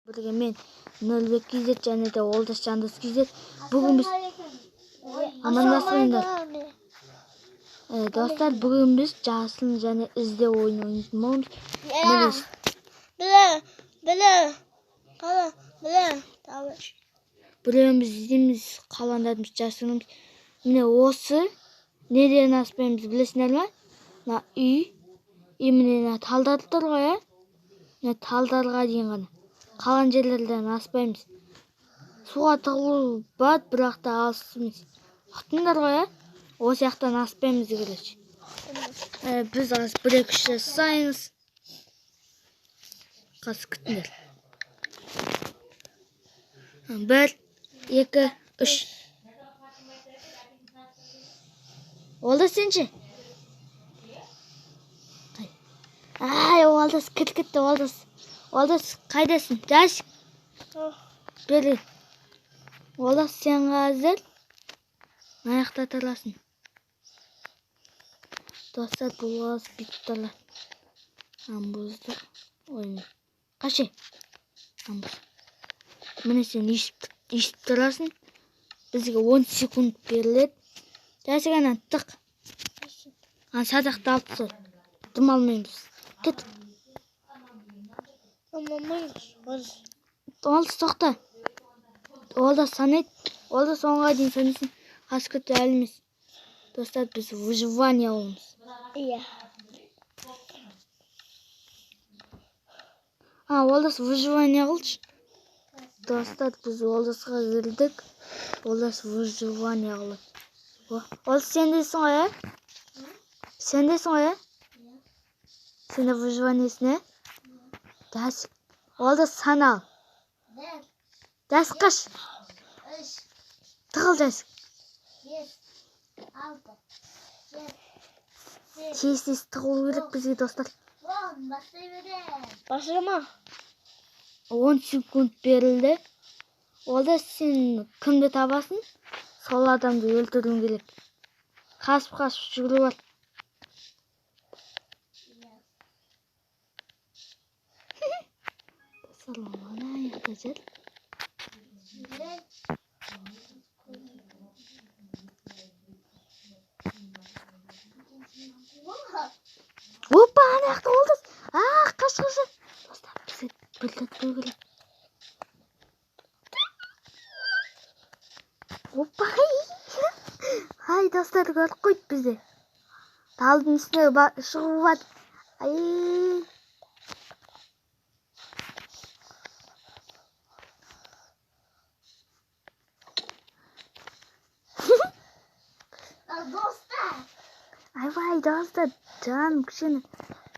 Бірге мен Нөлбек KZ және де Олдас Жандос KZ. Бүгін біз амандасыңдар. Достар, бүгін біз жасыл және іздеу ойынын ойнаймыз. Біреуіміз іздейміз, қалғандарымыз жасырмыз. Міне осы неден аспаймыз білесіңдер ме? Мына үй міне талдар тұр ғой, ә? Міне талдарға дейін ғана. Қалған жерлерден аспаймыз. Суға тығылу бар, бірақ та алысымыз. Ұқтыңдар ғой, ә? Осы жақтан аспаймыз короче. Біз аз бір-екі жасаймыз. Қазір күтіңдер. 1, 2, 3. Олдас сенші? Ай, Олдас кетті, Олдас. Олдас қайдасың? Жасик. Бері. Олдас сен қазір аяқта тұрасың. Достар, бұл Олдас бүйтіп тұрар. Амбузды ойын. Қашы? Амбуз. Міне сен ешіп тұрасың. Бізге 10 секунд беріледі. Жасик анан тық. Садақты алып тұр. Дым алмаймыз. Кет. Олдас тоқта. Олдас санайды. Олдас 10-ға дейін санайсың. Қас күтті әліміз. Достар, біз выживание оламыз. Иә. Олдас выживание қылшы. Достар, біз Олдасқа келдік. Олдас выживание қылады. Олдас сен дейсің ғой, ә? Сен дейсің ғой, ә? Сен де выживаниесің, ә? Жасик. Олдас санал. Жасик қаш. Тығыл Жасик. 6 тығылу керек бізге, достар. Басырма. 10 секунд берілді. Олдас сен кімді табасың? Сол адамды өлтіруің керек. Қасып жүгіру бар. Саламана аяқта жүр. Опа, аяқта Олдас. Қаш. Достар, бізде бүлтетпеу керек. Опа, ай, достар, көріп қойды бізде. Талдың үстіне шығу бар. Ай. Айвай, достар, жаным кішкене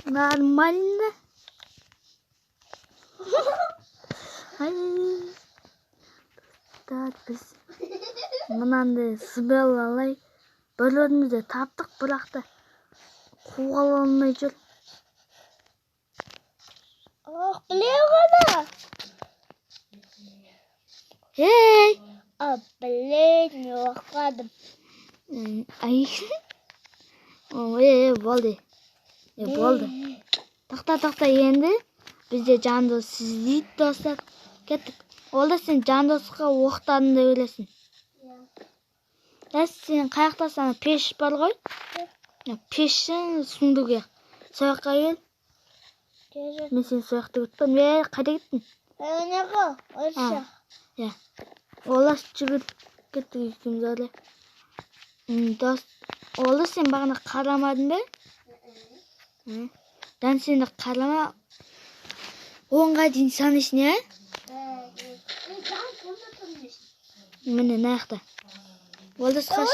нормально. Ай. Достар, біз мынандай сыбел алай. Бөлерімізде таптық, бірақ та қуға алмай жүр. Білеу ғана. Ей! Білеу, не оқадым. Ай. Болды. Болды. Тақта енді. Бізде Жандос сіздейді, достар. Кеттік. Олдас сен Жандосқа оқтарында өлесің. Сен қаяқтасың, пеш бар ғой? Пешін сүңдуге. Сояққа кел. Мен сен сояқты өтпін. Қайда кеттің? Өңеға, орша. Олдас жүгір кеттік екіміз әлі. Олдас сен бағына қарамадың бе? Дан сені қарама. 10-ға дейін санайсың, ә? Міне, наяқта. Олдас қаш.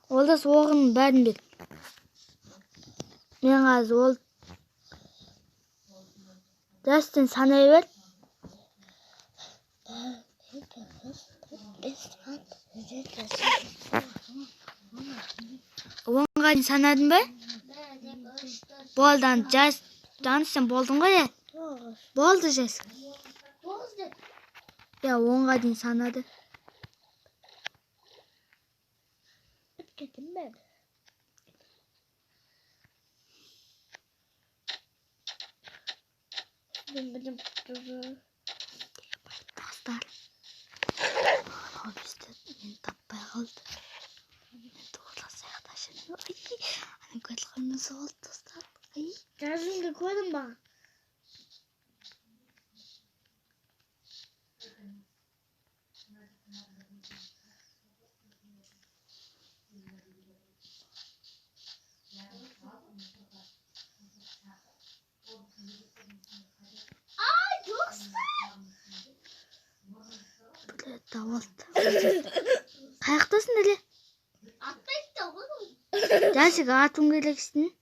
Олдас оғының бәрін бер. Мен қазір Жасик санай бер. 10-ға дейін санадың ба? Болдан, Жандос сен болдың ғой, ә? Болды, Жасик. 10-ға дейін санады. Біткетім бәді. Dostlar. Bizde meni topmay qoldi. To'g'risi yaxtashini. Ana ko'zlarimni soldi dostlar. Jazimga ko'rdim bak. Ay dostlar. Böyle davaldı. Kayaktasın hele. Atlayıp da oğlum. Gerçek atım gereksin.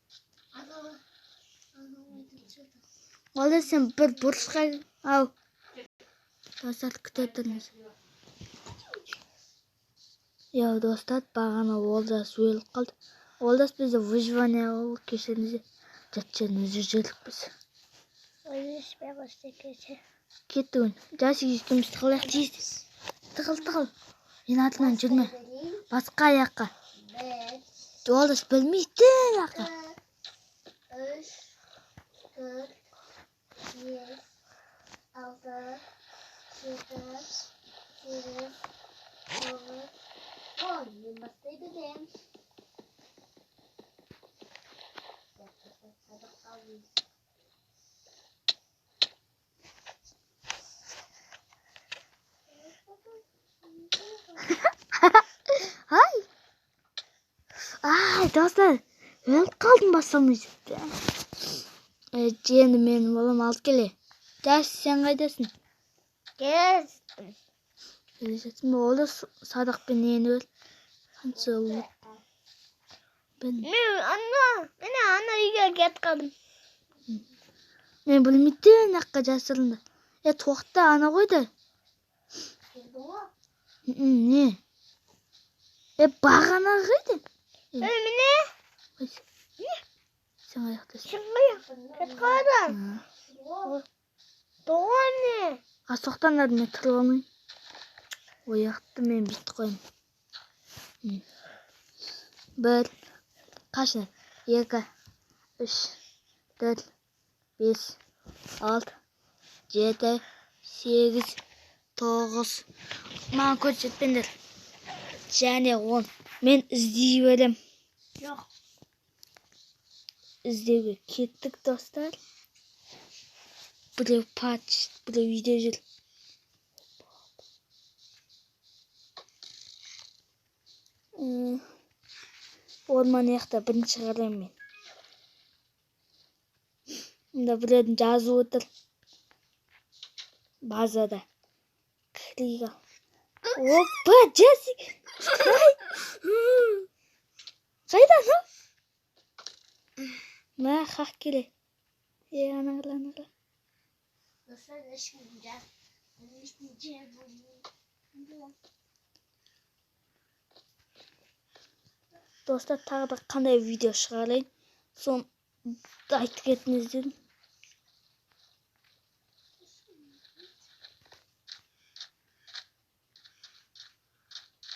Ola sen bir buruşqa al. Dostlar kütürdünüz. Ya dostlar bağana Oldas өліп қалды. Oldas bizi выживание қылып кешіріңіздер. Жатчаны жүрдік біз. Ойласпай қойсақ кеше. Кетті күн. Жасық екеуміз тығылайық дейсіз. Тығыл. Мен атынан жүрме. Басқа аяққа. Oldas білмейді аяққа. 3, 4, 5, 6, 7, 8, 9, 10. Men basтай білем. Ay dostlar, өліп қалдым басамызды. Жиені менің балам алып келе. Дәс сен қайдасың? Келестім. Келесің бе? Олда Садықпен ені өл. Қанша өл. Мен ана үйге кет қалдым. Мен білмейді наққа жасырынды. Тоқта ана қойды. Не? Бағана қайды. Міне? Сен аяқтасың. Сен аяқтасың. Кет қалдым. Доған не? Соқтандарды мен тұрып алмайын. Ояқты мен бітті қойым. 1, қашын? 2, 3, 4, 5, 6, 7, 8, 9. Маған көрсетпеңдер. Және 10. Мен іздей берем. Жоқ. Іздеуге кеттік достар. Біреу патч, біреу үйде жүр. Орман яқта бірінші қараймын мен. Мұнда біреудің жазу отыр. Базада. Крига. Опа, Джессик! Қайдан ол? Мә, қақ келе. Анағыла. Достар, тағы да қандай видео шығарайын. Соны айтып кетіңіз дедім.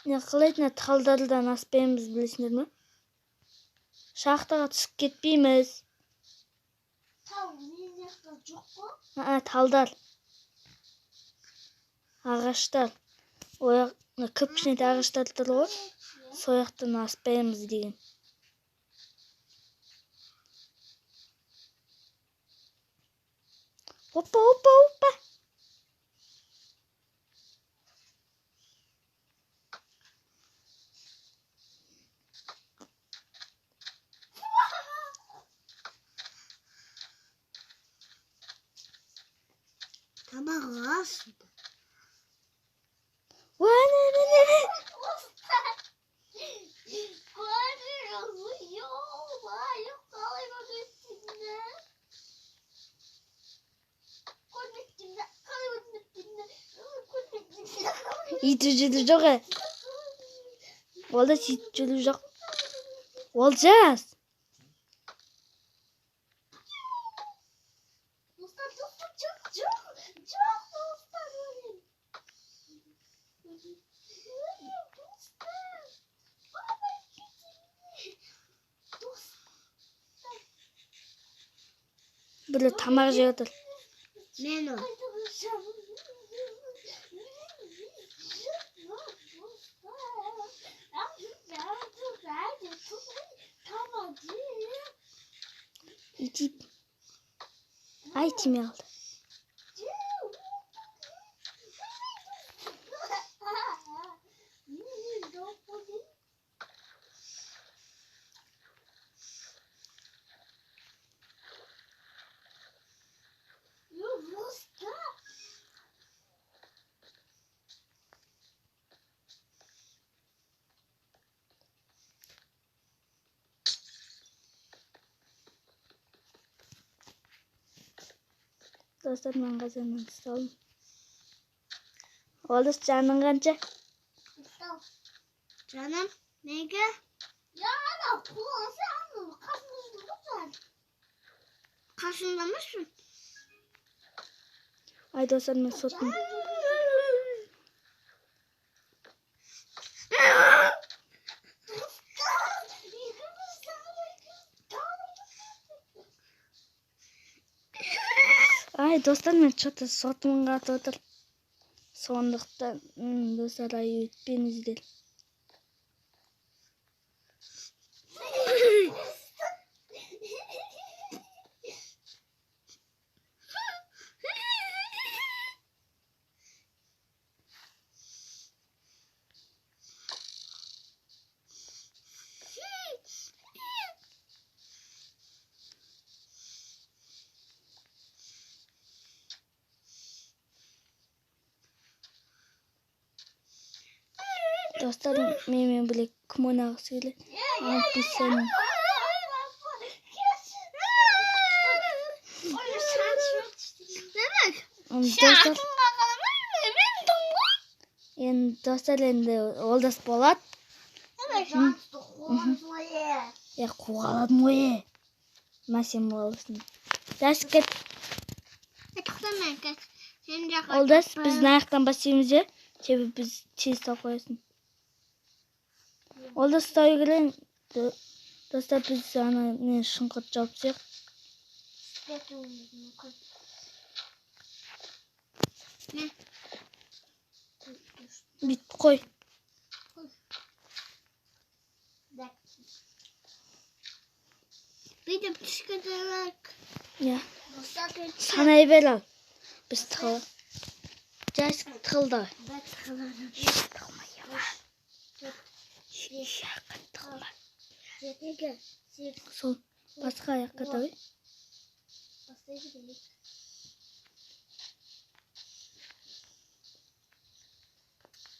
Не қылайтын талдардан аспаймыз білесіңдер ме? Шахтаға түсіп кетпейміз. Тал мен жақта жоқ қой? Талдар. Ағаштар. Көп кішкентай ағаштар тұр ғой. Сояқтан аспаймыз деген. Опа. Тамағы асында. Ne? İtici жоқ. Олда сүйткілі жоқ. Олжас. Böyle тамақ жеп отыр. мен ол. İti. Ay timi aldı. Dostlar ben kazanmak istedim. Oldu canın kanca. Canım neyge? Ya ana kulağın sen kasında mısın? Ay dostlar ben sotum. Ay dostlar ben çoğu sotumun katı otur. Soğunduktan dostlar ayı ütpenizdir. Dostlar men bile kumonağı söyle. Ama biz sen. Dostlar. Yani dostlar endi oldas bolat. Ya kuğaladım oye. Masem olasın. Dasket. Oldas biz ayaktan basayımız ya. Çevir biz çiz koyasın. Oldas tayo gelen. Dostlar biz sana ne şınkırt yapacak. Ne? Bit koy. Bir de pişkirerek. Ya. Sana evvel al. Biz tıkıl. Jas tıkıldı. Ben tıkılarım. Tıkılma yavaş. Şaka tıkılma. Sol. Başka ayakta tabii.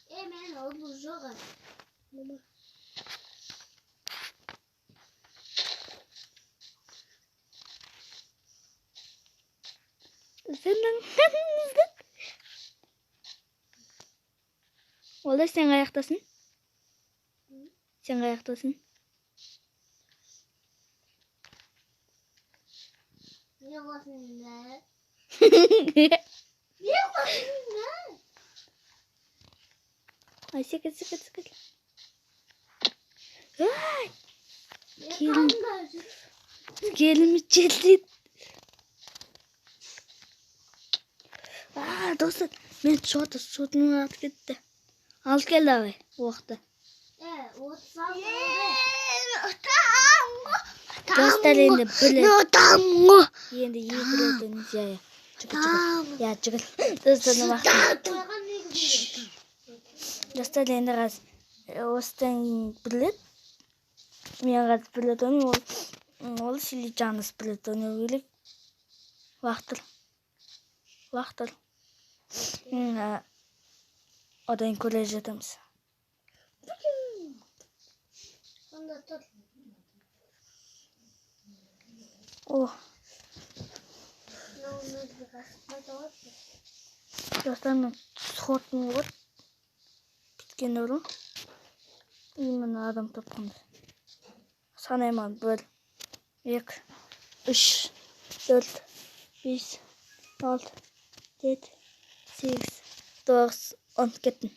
Ben oldu joga. Senden Oldu sen ayaktasın. Sen ayaktasın. Niye bakıyorsun lan? Ay sıkı. Ay. Gelimi çeldi. Dostlar ben sotunun altı gitti. Al geldi abi bu vakti. Dostlar endi bile. Tango. Endi yıkıldınız ya. Çıkı. Ya çıkı. Dostlarına bak. Dostlar endi gaz. Ostan bilet. Men gaz bilet onu ol şili canız bilet onu bilik. Vaxtır. Odan kolej etamiz. Oh. Dostlar men sotum var. Bitken olur. İmana adam toplandı. Sanayman 1, 2, 3, 4, 5, 6, 7, 8, 9, 10 kettin.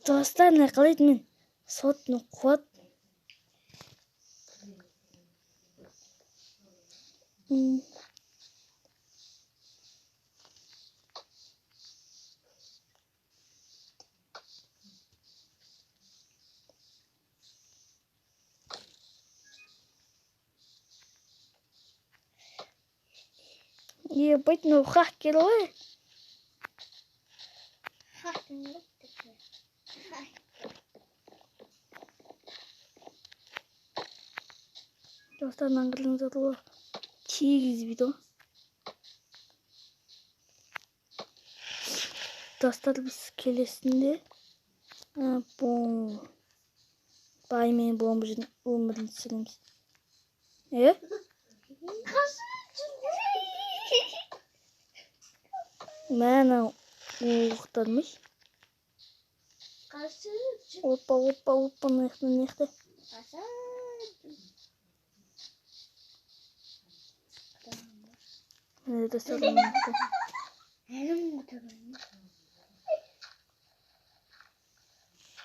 Dostlar ne qiladi men sotni quvvat. Ебать, ну хакер ой. Dostlar nangırınızda da çiğiz video. Dostlar biz kelesinde bu baymen bombacın umurunu silemiz. Mana uğurtlarmış. Опа, нехте. Это самое.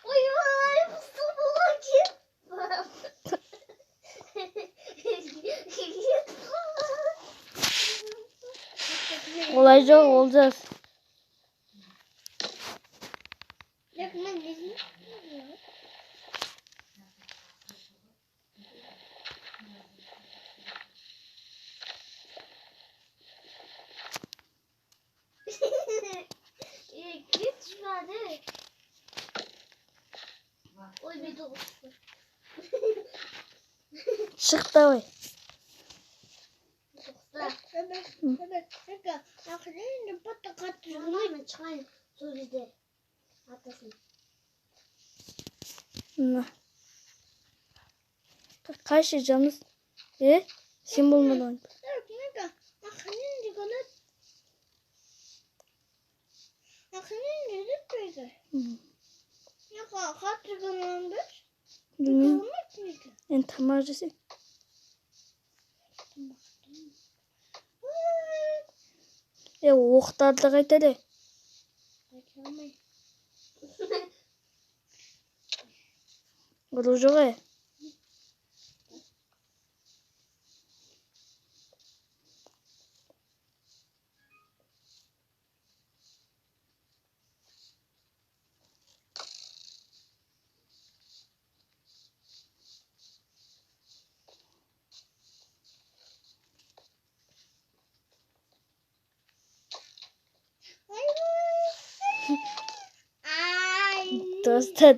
Ой, собаки. Olacak olacağız. Git hadi. Oy bir de olsun. Çık da oy. Kaç canınız? Sen bulmadın. Bilmiyorum. En tamarcısı. Oqtardı qaytadi. Rujo'ya. Dostlar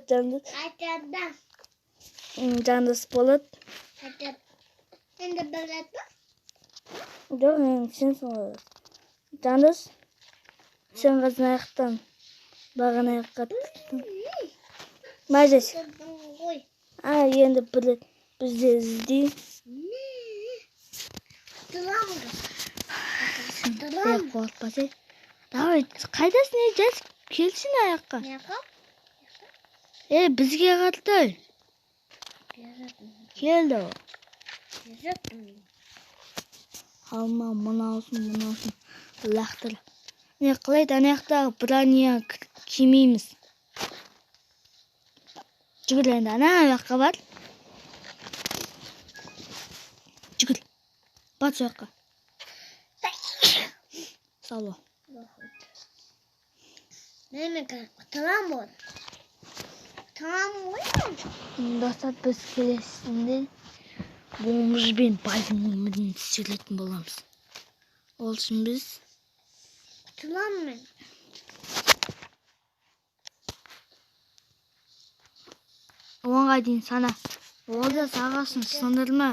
canınız polat. Yok sen sonra. Canınız sen kazanaktan bağına kattın. Majez. Endi bizi izleyin. Sen korkmasın. Davay qaydasın ejaz? Kelsin ayaqqa. Bizga qartay. Keldi o. Hamma mana olsun. Laqtir. Ne qilaydi anaqda braniya kiymimiz. Jigul endi ana yoqqa bor. Jigul. Bor yoqqa. Sağ ol. Tamam mı? Dostlar biz kelesinde boğumuş ben baydım umudunu söyletin bolamız. Olsun biz. Tamam mı? Oğanға дейін sana. Олда сағасын сындырма.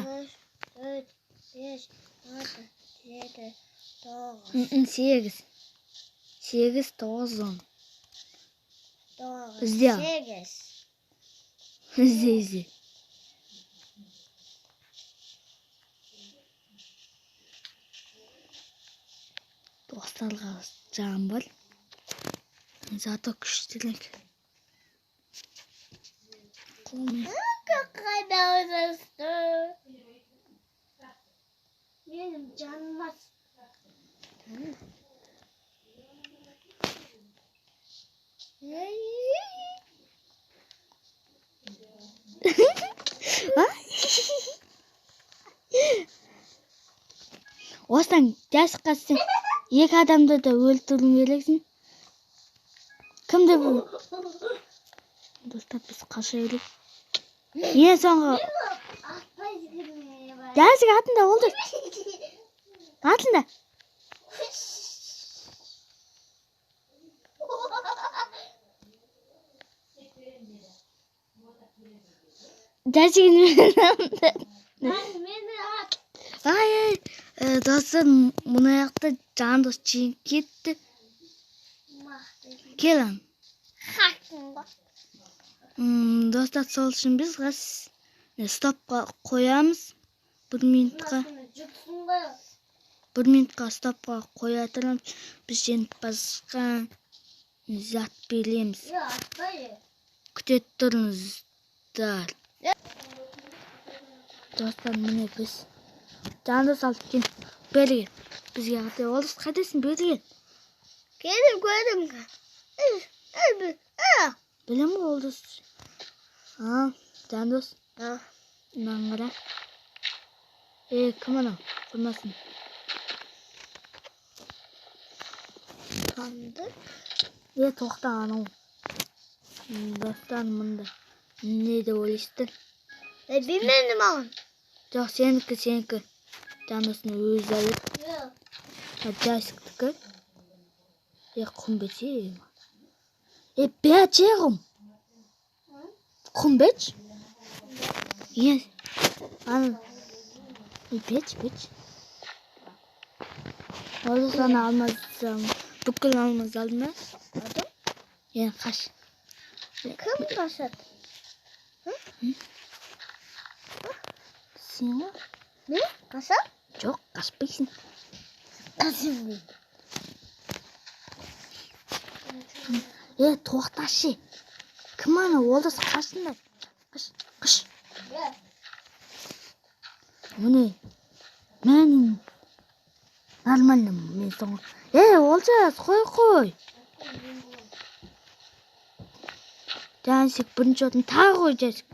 4, 5, 6, 7, 9. 8. 8, 9, 10. 9, İzle. 8. İzle. Dostlarga can var. Zaten küçtülük. Какая uzastı. Benim canım var. Dostan жасқа сен екі адамды да өлтіруің керексің. Кімді бұл? Достар біз қаша берейік. Ең соңғы Atmaz gibi var. Жазық атында олды. Атында. Жазығын Beni at. Ай, достар, мұны аяқта Жандос жеңіп кетті. Келін. Hakkında. Достар, сол үшін біз стопқа қоямыз. 1 минутқа. Cüksünde. 1 минутқа стопқа қоя тұрамыз. Біз жеңімпазға зат береміз. Ya atmayı. Күтет тұрыңыздар. Достар, міне біз Жандос алып кен. Берген. Бізге қате олыс қадесін берген. Geldim. Білем ғой олыс. Жандос. Ah. Наңғыра. Кім анау? Қоймасын. Kandı. Тоқта анау. Достар, мұнда. Не де ойлайсыздар? Bilmedim ama. Жоқ, сенікі. Жандостың өзі алып. Yok. Жасықтікі. Құмбет ем. Бәт еғым. Құмбет? Аны. Бәт. Олды sana алмазсам. Бүкіл алмаз алдым ба? Қаш. Kim kasat? Сен ғой? Ne? Kasat? Жоқ, қашпайсың. Kasım değil. Тоқташы. Кім ана олдасы қашсыңдар? Қаш. Yok. Міне. Мен нормально мен соңғы. Олжас, қой. Жансик бірінші отын тағы қой, Жасик.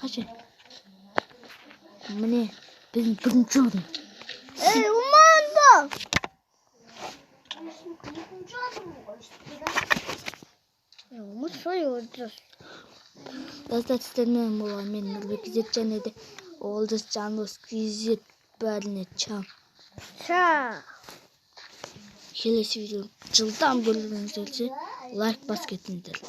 Қашы. Міне, біздің бірінші отын. Umanda. Umut soyuyoruz. Достар, сіздермен болған мен Нұрбек Ізет және де Олжас Жандос Ізет бәріне чам. Келесі видео жылдам көргіңіз келсе лайк бас кетіңдер.